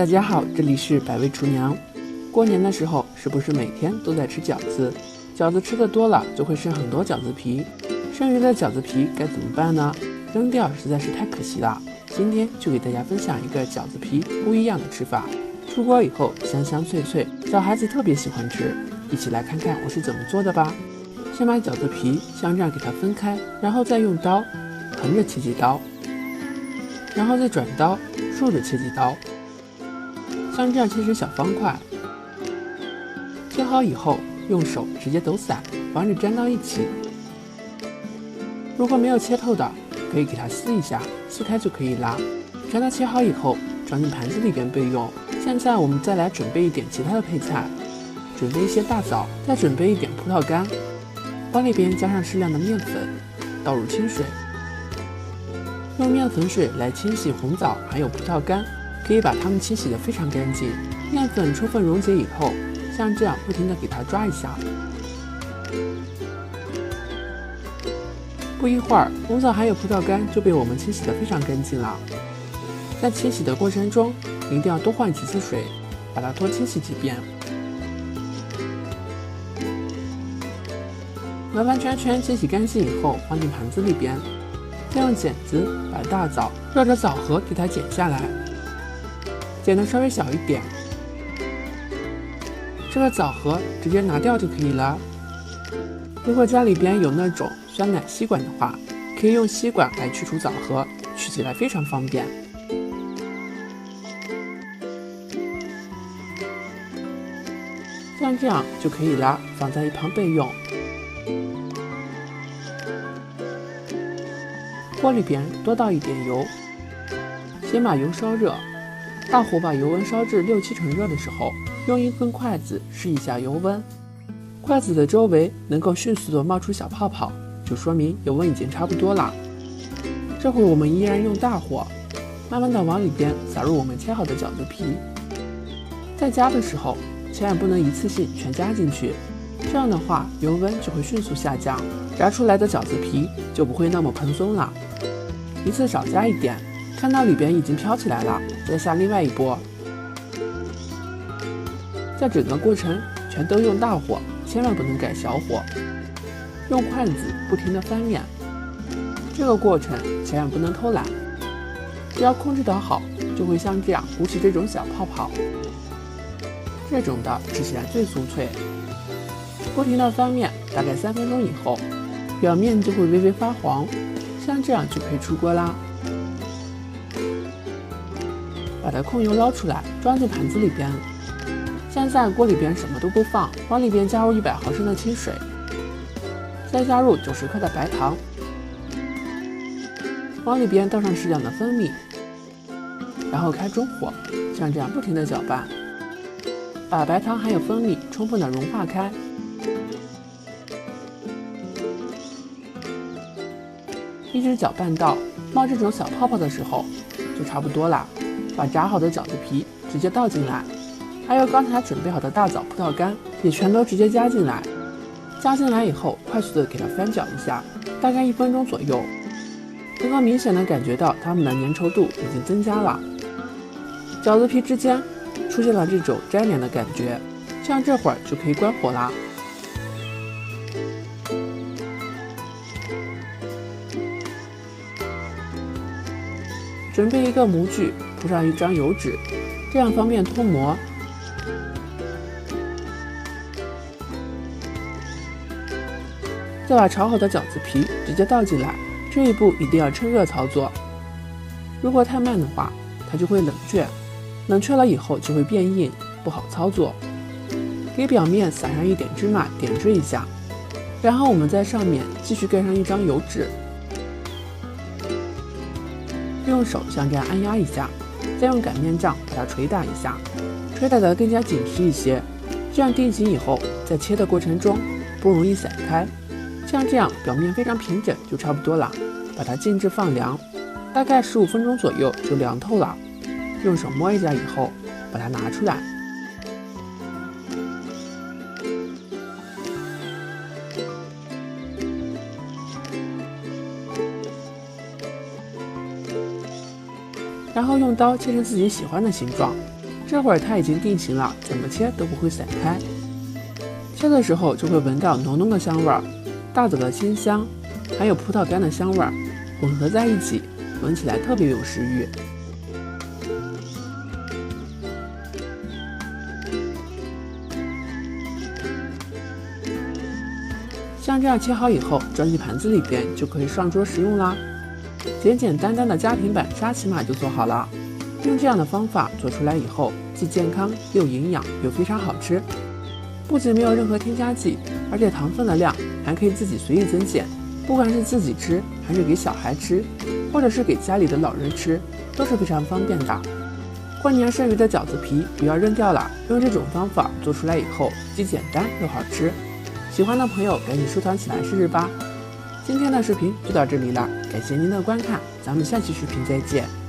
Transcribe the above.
大家好，这里是百味厨娘。过年的时候，是不是每天都在吃饺子？饺子吃的多了，就会剩很多饺子皮。剩余的饺子皮该怎么办呢？扔掉实在是太可惜了。今天就给大家分享一个饺子皮不一样的吃法。出锅以后香香脆脆，小孩子特别喜欢吃。一起来看看我是怎么做的吧。先把饺子皮像这样给它分开，然后再用刀横着切几刀，然后再转刀竖着切几刀，像这样切成小方块。切好以后，用手直接抖散，防止粘到一起。如果没有切透的，可以给它撕一下，撕开就可以啦。全都切好以后，装进盘子里边备用。现在我们再来准备一点其他的配菜，准备一些大枣，再准备一点葡萄干，碗里边加上适量的面粉，倒入清水，用面粉水来清洗红枣还有葡萄干，可以把它们清洗得非常干净。面粉充分溶解以后，像这样不停地给它抓一下。不一会儿，红枣还有葡萄干就被我们清洗得非常干净了。在清洗的过程中，一定要多换几次水，把它多清洗几遍。完完全全清洗干净以后，放进盘子里边，再用剪子把大枣绕着枣核给它剪下来，剪得稍微小一点。这个枣核直接拿掉就可以了。如果家里边有那种酸奶吸管的话，可以用吸管来去除枣核，取起来非常方便。像这样就可以了，放在一旁备用。锅里边多倒一点油，先把油烧热，大火把油温烧至6-7成热的时候，用一根筷子试一下油温，筷子的周围能够迅速的冒出小泡泡，就说明油温已经差不多了。这会我们依然用大火，慢慢的往里边撒入我们切好的饺子皮。在加的时候，千万不能一次性全加进去，这样的话油温就会迅速下降，炸出来的饺子皮就不会那么蓬松了。一次少加一点，看到里边已经飘起来了，再下另外一波。在整个过程全都用大火，千万不能改小火，用筷子不停地翻面。这个过程千万不能偷懒，只要控制得好，就会像这样鼓起这种小泡泡。这种的吃起来最酥脆。不停地翻面，大概3分钟以后，表面就会微微发黄，像这样就可以出锅啦。把它控油捞出来，装进盘子里边。现在锅里边什么都不放，往里边加入100毫升的清水，再加入90克的白糖，往里边倒上适量的蜂蜜，然后开中火，像这样不停地搅拌，把白糖还有蜂蜜充分的融化开。一直搅拌到冒这种小泡泡的时候，就差不多啦。把炸好的饺子皮直接倒进来，还有刚才准备好的大枣、葡萄干也全都直接加进来。加进来以后，快速的给它翻搅一下，大概1分钟左右，能够明显的感觉到它们的粘稠度已经增加了，饺子皮之间出现了这种粘连的感觉，像这会儿就可以关火啦。准备一个模具，铺上一张油纸，这样方便脱模。再把炒好的饺子皮直接倒进来，这一步一定要趁热操作，如果太慢的话，它就会冷却，冷却了以后就会变硬，不好操作。给表面撒上一点芝麻，点缀一下，然后我们在上面继续盖上一张油纸，用手像这样按压一下，再用擀面杖把它捶打一下，捶打得更加紧实一些，这样定型以后，在切的过程中不容易散开。像这样表面非常平整就差不多了，把它静置放凉，大概15分钟左右就凉透了。用手摸一下以后，把它拿出来。然后用刀切成自己喜欢的形状，这会儿它已经定型了，怎么切都不会散开。切的时候就会闻到浓浓的香味儿，大枣的清香，还有葡萄干的香味儿混合在一起，闻起来特别有食欲。像这样切好以后，装进盘子里边就可以上桌食用啦。简简单单的家庭版沙琪玛就做好了。用这样的方法做出来以后，既健康又营养又非常好吃，不仅没有任何添加剂，而且糖分的量还可以自己随意增减，不管是自己吃，还是给小孩吃，或者是给家里的老人吃，都是非常方便的。过年剩余的饺子皮不要扔掉了，用这种方法做出来以后，既简单又好吃。喜欢的朋友赶紧收藏起来试试吧。今天的视频就到这里了，感谢您的观看，咱们下期视频再见。